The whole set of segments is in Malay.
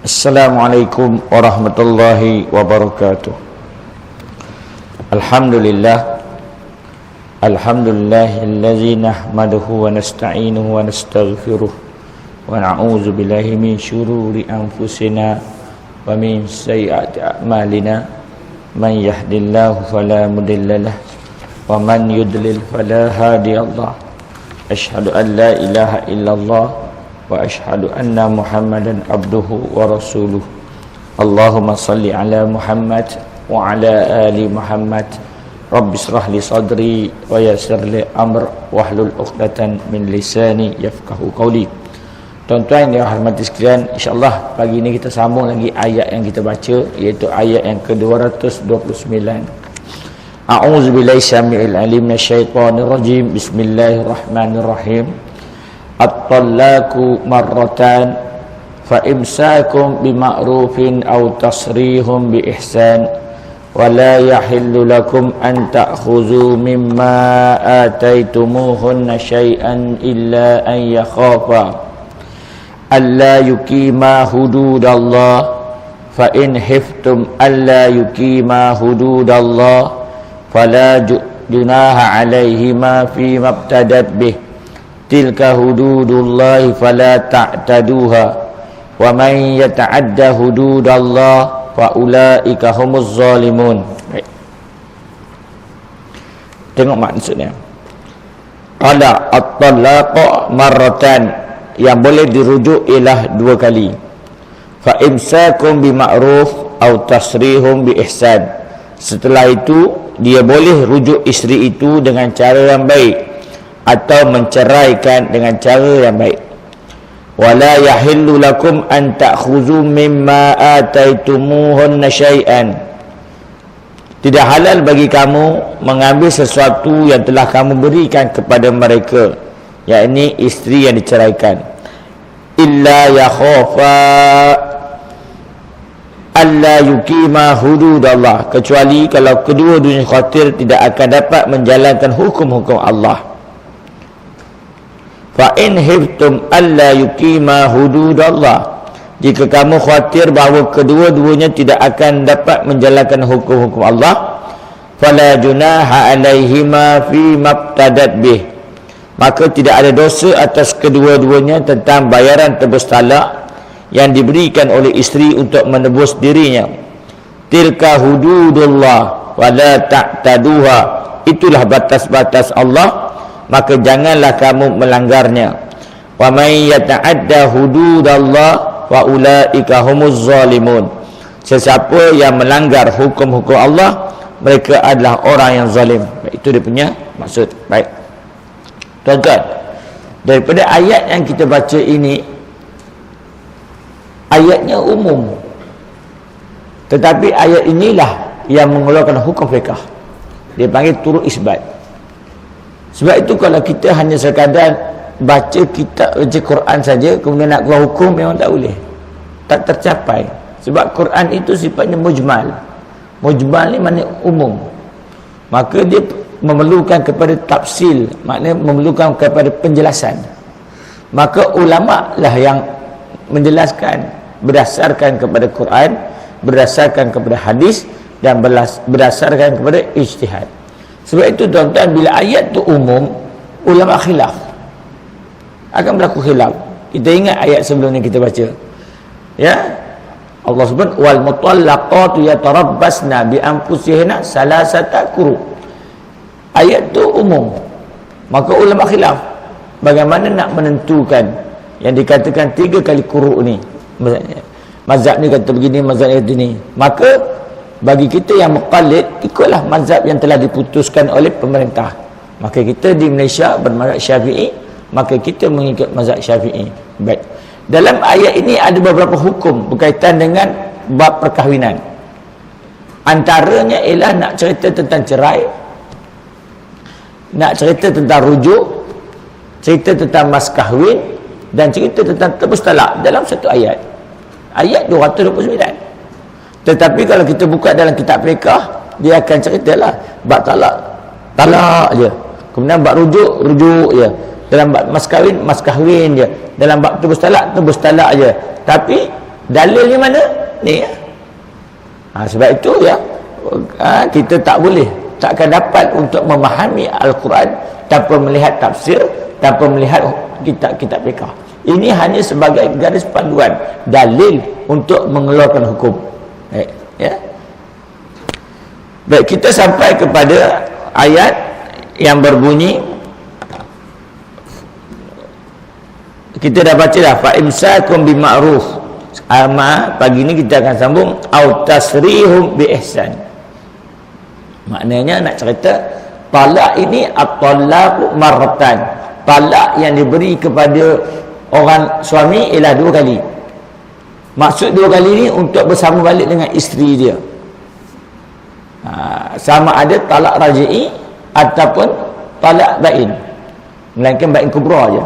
Assalamualaikum warahmatullahi wabarakatuh. Alhamdulillah. Alhamdulillahillazi nahmaduhu wa nasta'inuhu wa nastaghfiruh wa na'udzu billahi min syururi anfusina wa min sayyiati a'malina. Man yahdihillahu fala mudhillalah wa man yudlil fala hadiyalah. Asyhadu an la ilaha illallah wa ashhadu anna Muhammadan abduhu wa rasuluh. Allahumma salli ala Muhammad wa ala ali Muhammad. Rabbi shrah li sadri wa yassir li amr wahlul 'uqdatan min lisani yafqahu qawli. Tuan-tuan yang hormati sekalian, insyaallah pagi ini kita sambung lagi ayat yang kita baca, iaitu ayat yang ke-229. A'udzu billahi syami'il alim minasyaitonir rajim. Bismillahirrahmanirrahim. At-talaqu marratan fa imsakum bima'rufin aw tasrihum bi ihsan wa la yahillu lakum an ta'khudhu mimma ataytumuhunna shay'an illa an yakhafa alla yuqima hududallah fa in khiftum alla yuqima hududallah fala junaha 'alaihima fi mabtadat bih tilka hududullahi fala ta'taduha wa man yata'adda hududallah fa ulaika humuz zalimun. Baik. Tengok maksudnya. Qala at-talaqu marratan, yang boleh dirujuk ialah dua kali. Fa imsakum bima'ruf aw tasrihum bi ihsan. Setelah itu dia boleh rujuk isteri itu dengan cara yang baik atau menceraikan dengan cara yang baik. Wala yahillu lakum an ta'khudhu mimma ataitumuhunna syai'an. Tidak halal bagi kamu mengambil sesuatu yang telah kamu berikan kepada mereka, yakni isteri yang diceraikan. Illa yakhafa alla yuqima hududallah, kecuali kalau kedua-duanya khawatir tidak akan dapat menjalankan hukum-hukum Allah. Fa in khiftum alla yuqima hududallah, jika kamu khawatir bahawa kedua-duanya tidak akan dapat menjalankan hukum-hukum Allah, fala junaha alaihima fi mabtadat bih, maka tidak ada dosa atas kedua-duanya tentang bayaran tebus talak yang diberikan oleh isteri untuk menebus dirinya. Tilka hududullah wala ta'taduha, itulah batas-batas Allah, maka janganlah kamu melanggarnya. Wa may yata'adda hududallah wa ulaika humuz zalimun, sesiapa yang melanggar hukum-hukum Allah, mereka adalah orang yang zalim. Itu dia punya maksud. Baik tuan-tuan, daripada ayat yang kita baca ini, ayatnya umum, tetapi ayat inilah yang mengeluarkan hukum fiqh. Dia panggil turut isbat. Sebab itu kalau kita hanya sekadar baca kitab, baca Quran saja kemudian nak keluar hukum, memang tak boleh, tak tercapai. Sebab Quran itu sifatnya mujmal. Mujmal ni maknanya umum, maka dia memerlukan kepada tafsil, maknanya memerlukan kepada penjelasan. Maka ulama lah yang menjelaskan berdasarkan kepada Quran, berdasarkan kepada hadis, dan berdasarkan kepada ijtihad. Sebab itu tuan-tuan, bila ayat tu umum, ulama khilaf, akan berlaku khilaf. Kita ingat ayat sebelum ni kita baca, ya, Allah sebut wal mutallaqatu yatarabbasna bi anfusihinna salasata quru. Ayat tu umum, maka ulama khilaf bagaimana nak menentukan yang dikatakan 3 kali quru ni. Mazhab ni kata begini, mazhab ni kata ni. Maka bagi kita yang muqallid, ikutlah mazhab yang telah diputuskan oleh pemerintah. Maka kita di Malaysia bermazhab Syafi'i, maka kita mengikut mazhab Syafi'i. Baik. Dalam ayat ini ada beberapa hukum berkaitan dengan bab perkahwinan. Antaranya ialah nak cerita tentang cerai, nak cerita tentang rujuk, cerita tentang mas kahwin, dan cerita tentang tebus talak dalam satu ayat. Ayat 229. Tetapi kalau kita buka dalam kitab fiqh, dia akan ceritalah bab talak, talak je. Kemudian bab rujuk, rujuk je. Dalam bab mas kahwin je. Dalam bab tebus talak je. Tapi Dalilnya mana? Ni ya. Sebab itu ya, kita tak boleh, takkan dapat untuk memahami Al-Quran tanpa melihat tafsir, tanpa melihat kitab-kitab fiqh. Ini hanya sebagai garis panduan, dalil untuk mengeluarkan hukum. Baik, ya. Baik, kita sampai kepada ayat yang berbunyi, kita dah baca dah, fa imsakum bima'ruf. Pagi ni kita akan sambung au tasrihum bi ihsan. Maknanya nak cerita talak ini at-talaqu marratan. Talak yang diberi kepada orang suami ialah 2 kali. Maksud 2 kali ni untuk bersama balik dengan isteri dia. Sama ada talak raj'i ataupun talak bain. Melainkan bain kubra je.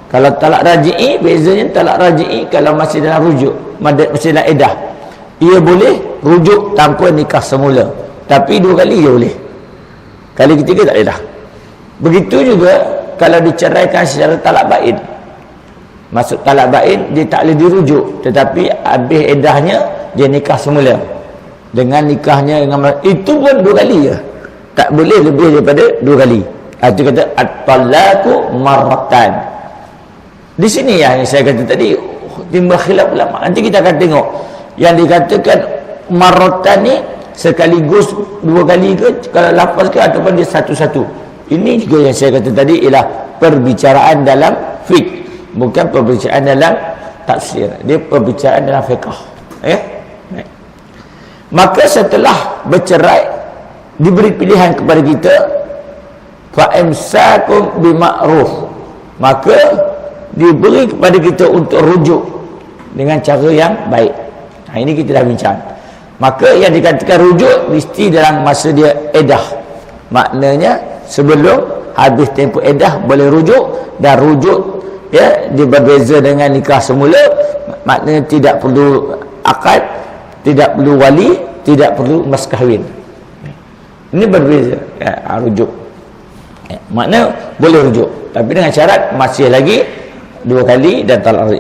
Kalau talak raj'i, bezanya talak raj'i kalau masih dalam rujuk, masih dalam edah, ia boleh rujuk tanpa nikah semula, tapi 2 kali dia boleh, kali ketiga tak boleh dah. Begitu juga kalau diceraikan secara talak bain. Maksud talak bain, dia tak boleh dirujuk, tetapi habis edahnya dia nikah semula. Dengan nikahnya dengan itu pun 2 kali je, tak boleh lebih daripada 2 kali. Itu kata at-talaqu marratan. Di sini yang saya kata tadi timbul khilaf ulama. Nanti kita akan tengok yang dikatakan marratan ni sekaligus 2 kali ke, kalau lafaz ke, ataupun dia satu-satu. Ini juga yang saya kata tadi ialah perbicaraan dalam fiqh, bukan perbicaraan dalam tafsir. Dia perbicaraan dalam fiqh. Maka setelah bercerai, diberi pilihan kepada kita, fa imsakum bima'ruf, maka diberi kepada kita untuk rujuk dengan cara yang baik. Ini kita dah bincang. Maka yang dikatakan rujuk mesti dalam masa dia edah. Maknanya sebelum habis tempoh edah boleh rujuk, dan rujuk ya dia berbeza dengan nikah semula. Maknanya tidak perlu akad, tidak perlu wali, tidak perlu mas kahwin. Ini berbeza ya, rujuk. Maknanya boleh rujuk, tapi dengan syarat masih lagi 2 kali dan talak raj'i.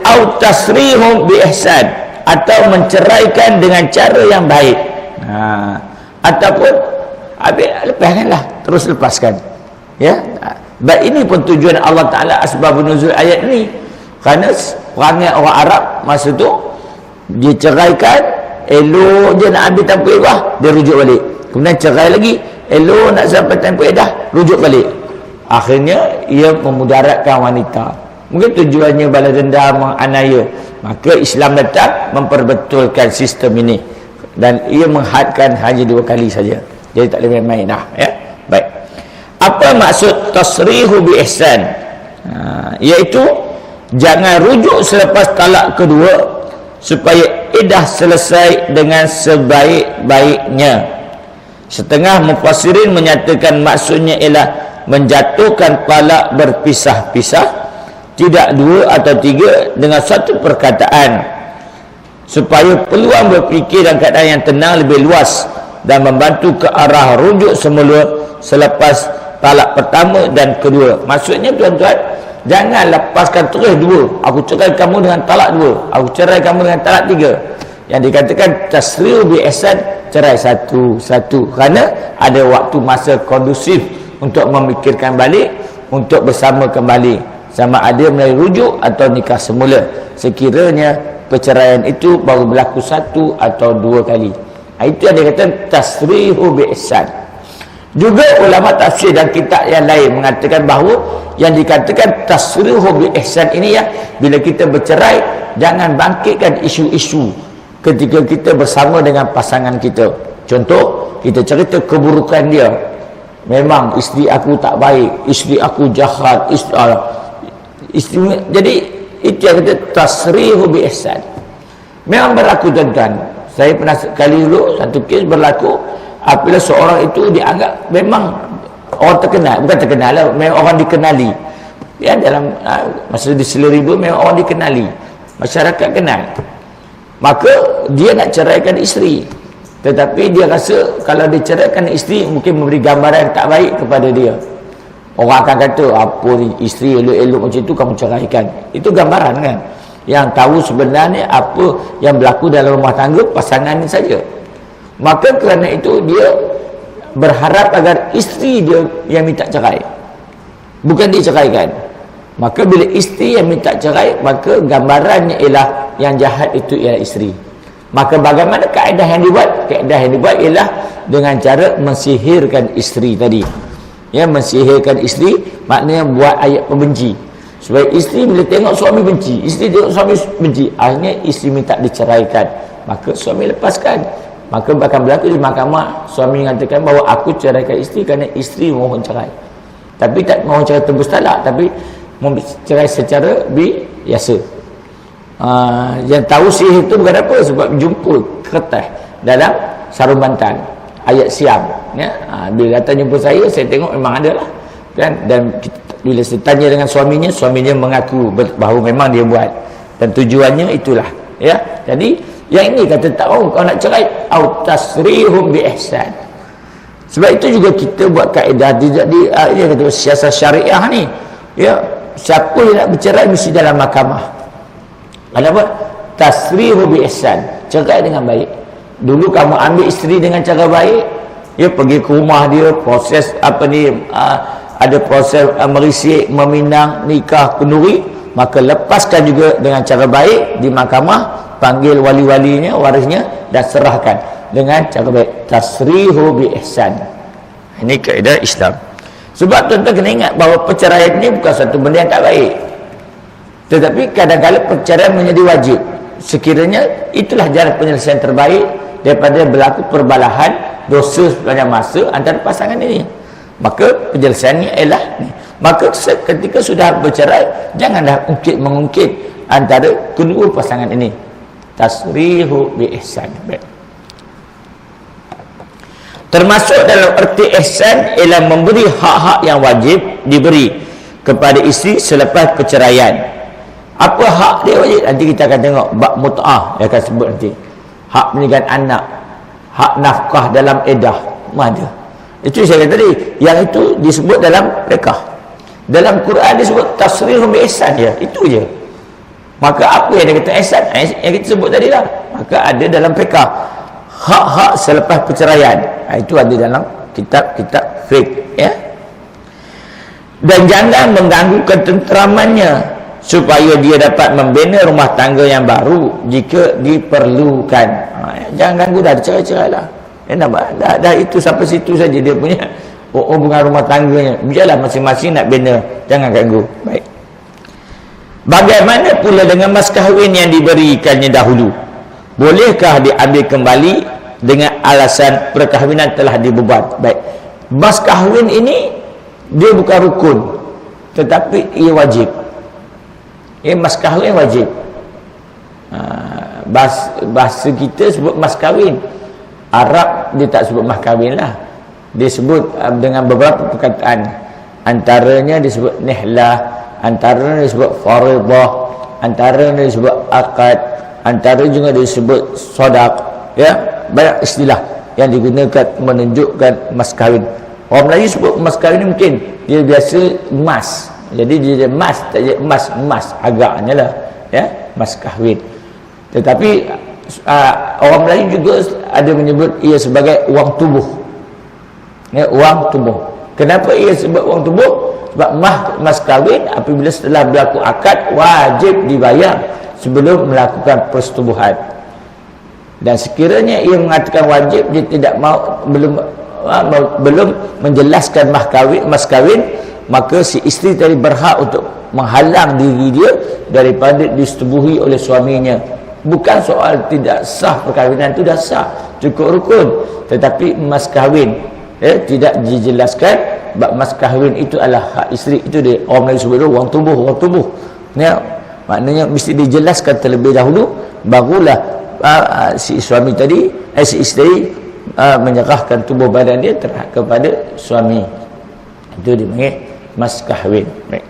Au tasrihum bi ihsan, atau menceraikan dengan cara yang baik. Ataupun habis lepaskanlah, terus lepaskan. Ya. Baik, ini pun tujuan Allah Taala, asbabun nuzul ayat ini. Kerana orang Arab masa tu dia ceraikan, elok je nak ambil tanpa edah, dia rujuk balik. Kemudian cerai lagi, elok nak sampai tanpa edah, rujuk balik. Akhirnya ia memudaratkan wanita. Mungkin tujuannya balas dendam, menganiaya. Maka Islam datang memperbetulkan sistem ini, dan ia menghadkan hanya 2 kali saja. Jadi tak boleh main-main dah, ya. Baik. Apa maksud tasrihu bi ihsan? Iaitu jangan rujuk selepas talak kedua, supaya iddah selesai dengan sebaik-baiknya. Setengah mufassirin menyatakan maksudnya ialah menjatuhkan talak berpisah-pisah, tidak 2 atau 3 dengan satu perkataan, supaya peluang berfikir dan keadaan yang tenang lebih luas, dan membantu ke arah rujuk semula selepas talak pertama dan kedua. Maksudnya tuan-tuan, jangan lepaskan terus 2. Aku cerai kamu dengan talak 2, aku cerai kamu dengan talak 3. Yang dikatakan tasrih bi ihsan, cerai satu-satu, kerana ada waktu masa kondusif untuk memikirkan balik, untuk bersama kembali, sama ada melalui rujuk atau nikah semula, sekiranya perceraian itu baru berlaku 1 atau 2 kali. Itu yang dikatakan tasrihu bi ihsan. Juga ulama tafsir dan kitab yang lain mengatakan bahawa yang dikatakan tasrihu bi ihsan ini, ya, bila kita bercerai, jangan bangkitkan isu-isu ketika kita bersama dengan pasangan kita. Contoh, kita cerita keburukan dia. Memang isteri aku tak baik, isteri aku jahat, isteri. Jadi itu yang kata tasrihu bi ihsan. Memang berlaku, tuan-tuan. Saya pernah sekali dulu satu kes berlaku, apabila seorang itu dianggap memang orang terkenal, bukan terkenal lah, memang orang dikenali. Ya, dalam masa di Seleribu memang orang dikenali, masyarakat kenal. Maka dia nak ceraikan isteri, tetapi dia rasa kalau diceraikan isteri mungkin memberi gambaran yang tak baik kepada dia. Orang akan kata, apa ni isteri elok-elok macam tu kamu ceraikan. Itu gambaran kan. Yang tahu sebenarnya apa yang berlaku dalam rumah tangga pasangan ini saja. Maka kerana itu dia berharap agar isteri dia yang minta cerai, bukan dia ceraikan. Maka bila isteri yang minta cerai, maka gambarannya ialah yang jahat itu ialah isteri. Maka bagaimana kaedah yang dibuat? Kaedah yang dibuat ialah dengan cara mensihirkan isteri tadi. Ya, mensihirkan isteri maknanya buat ayat pembenci. Supaya isteri bila tengok suami benci, isteri tengok suami benci, akhirnya isteri minta diceraikan. Maka suami lepaskan. Maka bahkan berlaku di mahkamah, suami mengatakan bahawa aku ceraikan isteri kerana isteri mohon cerai. Tapi tak mohon cerai tebus talak, tapi cerai secara biasa. Yang tahu sihir itu bukan apa, sebab jumpa kertas dalam sarung bantal ayat siam, ya. Bila datang jumpa saya tengok memang ada lah, kan. Dan bila saya tanya dengan suaminya mengaku bahawa memang dia buat, dan tujuannya itulah, ya. Jadi yang ini kata tak kau nak cerai, au tasrihum bi ihsan. Sebab itu juga kita buat kaedah dia kata siasat syariah ni, ya, siapa yang nak bercerai mesti dalam mahkamah. Ada apa? Tasrihu bi ihsan, cerai dengan baik. Dulu kamu ambil isteri dengan cara baik, ya, pergi ke rumah dia, proses ada proses merisik, meminang, nikah, kenduri, maka lepaskan juga dengan cara baik di mahkamah, panggil wali-walinya, warisnya, dan serahkan dengan cara baik. Tasrihu bi ihsan. Ini kaedah Islam. Sebab tuan-tuan kena ingat bahawa perceraian ini bukan satu benda yang tak baik, tetapi kadang-kadang perceraian menjadi wajib sekiranya itulah jalan penyelesaian terbaik daripada berlaku perbalahan dosa sepanjang masa antara pasangan ini. Maka penyelesaiannya ialah ni. Maka ketika sudah bercerai, janganlah ungkit-mengungkit antara kedua pasangan ini. Tasrihu bi ihsan. Termasuk dalam erti ihsan ialah memberi hak-hak yang wajib diberi kepada isteri selepas perceraian. Apa hak dia wajib? Nanti kita akan tengok bab mut'ah, dia akan sebut nanti. Hak pendidikan anak, hak nafkah dalam iddah, mana? Itu saya kata tadi, yang itu disebut dalam fiqh. Dalam Quran disebut tasrihum bi ihsan je, itu je. Maka apa yang dia kata ihsan? Yang kita sebut tadi lah. Maka ada dalam fiqh. Hak-hak selepas perceraian, itu ada dalam kitab-kitab fiqh, ya. Dan jangan mengganggu ketenteramannya supaya dia dapat membina rumah tangga yang baru jika diperlukan. Jangan ganggu, dah cerai-cerai lah. Dah itu sampai situ saja dia punya hubungan rumah tangganya. Biarlah masing-masing nak bina, jangan ganggu. Baik. Bagaimana pula dengan mas kahwin yang diberikannya dahulu? Bolehkah diambil kembali dengan alasan perkahwinan telah dibuat? Baik. Mas kahwin ini dia bukan rukun, tetapi ia wajib. Mas kahwin wajib. Bahasa kita sebut mas kahwin. Arab dia tak sebut mas kahwin lah. Dia sebut dengan beberapa perkataan. Antaranya disebut nihlah, antaranya disebut faridah, antaranya disebut akad, antara juga disebut sodak, ya. Banyak istilah yang digunakan menunjukkan mas kahwin. Orang Melayu sebut mas kahwin mungkin dia biasa emas, jadi dia emas, tak jadi emas agaknya lah, ya, mas kahwin. Tetapi orang Melayu juga ada menyebut ia sebagai wang tubuh, ya, wang tubuh. Kenapa ia sebut wang tubuh? Sebab mas kahwin apabila setelah berlaku akad wajib dibayar sebelum melakukan persetubuhan. Dan sekiranya ia mengatakan wajib, dia tidak mau, belum menjelaskan mas kahwin, maka si isteri tadi berhak untuk menghalang diri dia daripada disetubuhi oleh suaminya. Bukan soal tidak sah perkahwinan, itu dah sah, cukup rukun, tetapi mas kahwin, tidak dijelaskan. Mas kahwin itu adalah hak isteri. Itu dia orang Melayu sebut wang tubuh, ya. Maknanya mesti dijelaskan terlebih dahulu, barulah si suami tadi, si isteri menyerahkan tubuh badan dia kepada suami. Itu dipanggil mas kahwin. Baik.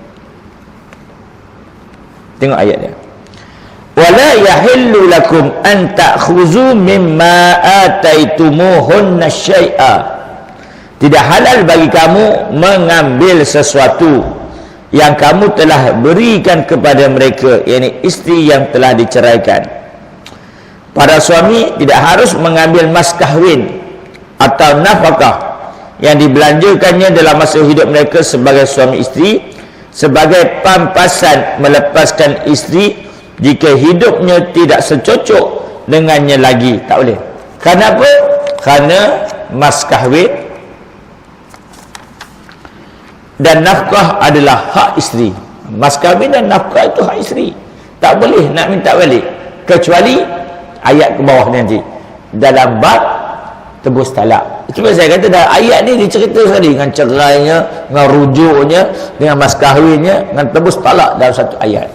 Tengok ayat dia. Wala yahillu lakum an ta'khuzu mimma ataitumuhunna syai'a. Tidak halal bagi kamu mengambil sesuatu yang kamu telah berikan kepada mereka, yakni isteri yang telah diceraikan. Para suami tidak harus mengambil mas kahwin atau nafkah yang dibelanjakannya dalam masa hidup mereka sebagai suami isteri sebagai pampasan melepaskan isteri jika hidupnya tidak secocok dengannya lagi. Tak boleh. Kenapa? Kerana mas kahwin dan nafkah adalah hak isteri. Mas kahwin dan nafkah itu hak isteri. Tak boleh nak minta balik, kecuali ayat ke bawah nanti dalam bab tebus talak. Cuma saya kata dah ayat ni dicerita sekali dengan cerainya, dengan rujuknya, dengan mas kahwinnya, dengan tebus talak dalam satu ayat.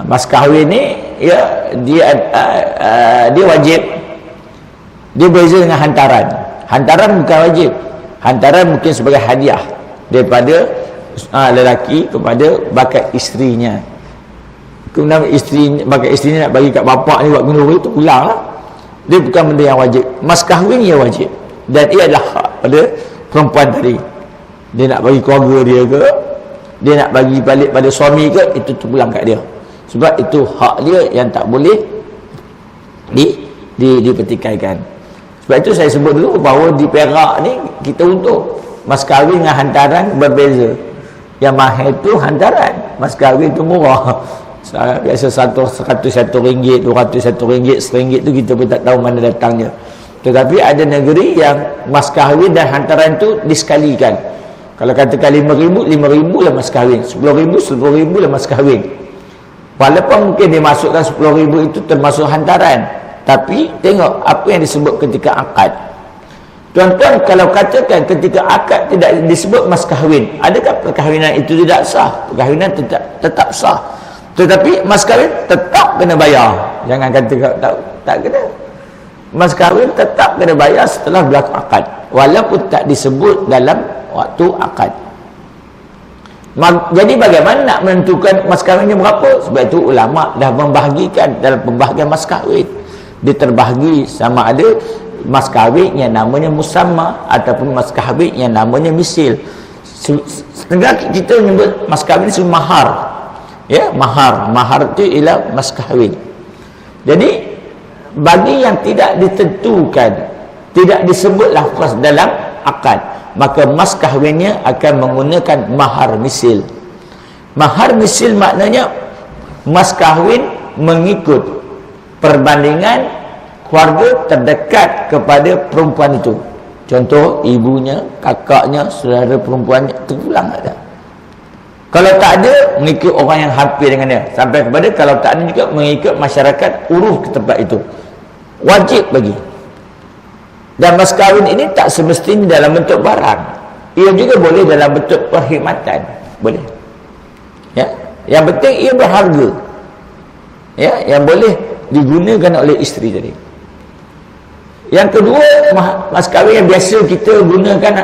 Mas kahwin ni ya dia wajib. Dia berbeza dengan hantaran. Hantaran bukan wajib. Hantaran mungkin sebagai hadiah daripada lelaki kepada bakal isterinya. Kemudian bakal isterinya nak bagi kat bapak ni buat kenduri, itu pulang lah. Dia bukan benda yang wajib. Mas kahwin ia wajib, dan ia adalah hak pada perempuan tadi. Dia nak bagi keluarga dia ke, dia nak bagi balik pada suami ke, itu terpulang kat dia. Sebab itu hak dia yang tak boleh dipertikaikan. Sebab itu saya sebut dulu bahawa di Perak ni kita untung. Mas kahwin dengan hantaran berbeza. Yang mahal itu hantaran, mas kahwin itu murah. Biasa RM100 RM1, RM200 RM1 tu kita pun tak tahu mana datangnya. Tetapi ada negeri yang mas kahwin dan hantaran tu disekalikan. Kalau katakan RM5,000, RM5,000 lah mas kahwin, RM10,000, RM10,000 lah mas kahwin. Walaupun mungkin dia masukkan RM10,000 itu termasuk hantaran, tapi tengok apa yang disebut ketika akad. Tuan-tuan, kalau katakan ketika akad tidak disebut mas kahwin, adakah perkahwinan itu tidak sah? Perkahwinan tetap sah. Tetapi mas kahwin tetap kena bayar. Jangan kata tak kena. Mas kahwin tetap kena bayar setelah berlaku akad, walaupun tak disebut dalam waktu akad. Jadi bagaimana nak menentukan mas kahwinnya berapa? Sebab itu ulama dah membahagikan dalam pembahagian mas kahwin. Dia terbahagi sama ada mas kahwin yang namanya musamma ataupun mas kahwin yang namanya misil. Setengah kita menyebut mas kahwin itu mahar. Ya, mahar itu ialah mas kahwin. Jadi bagi yang tidak ditentukan, tidak disebut lafaz dalam akad, maka mas kahwinnya akan menggunakan mahar misil. Mahar misil maknanya mas kahwin mengikut perbandingan keluarga terdekat kepada perempuan itu. Contoh ibunya, kakaknya, saudara perempuannya, terpulang ada. Kalau tak ada, mengikut orang yang hampir dengan dia. Sampai kepada kalau tak ada juga mengikut masyarakat uruf ke tempat itu. Wajib bagi. Dan mas kahwin ini tak semestinya dalam bentuk barang. Ia juga boleh dalam bentuk perkhidmatan. Boleh. Ya, yang penting ia berharga. Ya, yang boleh digunakan oleh isteri tadi. Yang kedua, mas kahwin yang biasa kita gunakan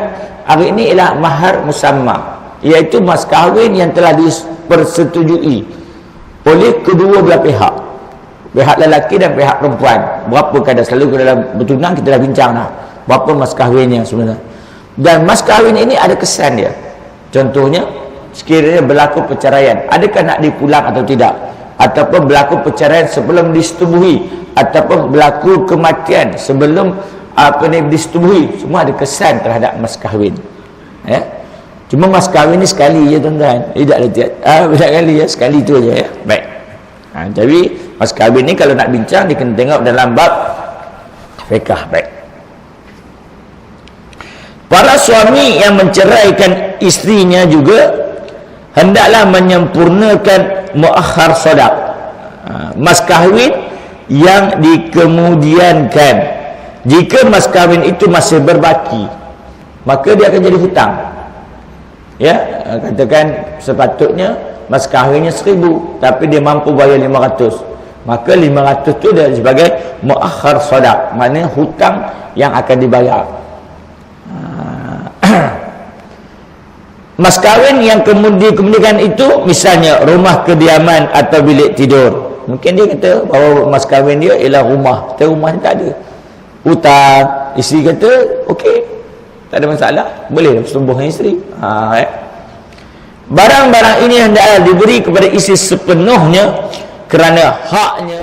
hari ini ialah mahar musamma, iaitu mas kahwin yang telah dipersetujui oleh kedua belah pihak, pihak lelaki dan pihak perempuan. Berapa kadar, selalu dalam bertunang kita dah bincang dah berapa mas kahwinnya sebenarnya. Dan mas kahwin ini ada kesan dia. Contohnya, sekiranya berlaku perceraian, adakah nak dipulang atau tidak, ataupun berlaku perceraian sebelum disetubuhi, ataupun berlaku kematian sebelum disetubuhi, semua ada kesan terhadap mas kahwin. Ya. Cuma mas kahwin ni sekali je tuan-tuan, tidak ada banyak kali ya, sekali tu aja ya. Baik. Jadi mas kahwin ni kalau nak bincang dia kena tengok dalam bab fiqh. Baik. Para suami yang menceraikan isterinya juga hendaklah menyempurnakan muakhar sadaq, mas kahwin yang dikemudiankan. Jika mas kahwin itu masih berbaki, maka dia akan jadi hutang. Ya, katakan sepatutnya mas kahwinnya 1,000 tapi dia mampu bayar 500, maka 500 tu dia sebagai muakhar sadaq, maknanya hutang yang akan dibayar. Mas kahwin yang kemudian itu misalnya rumah kediaman atau bilik tidur. Mungkin dia kata bahawa mas kahwin dia ialah rumah, tapi rumah ni tak ada hutang. Isteri kata okey, tak ada masalah, boleh bersetubuh dengan isteri. barang-barang ini hendaklah diberi kepada isteri sepenuhnya kerana haknya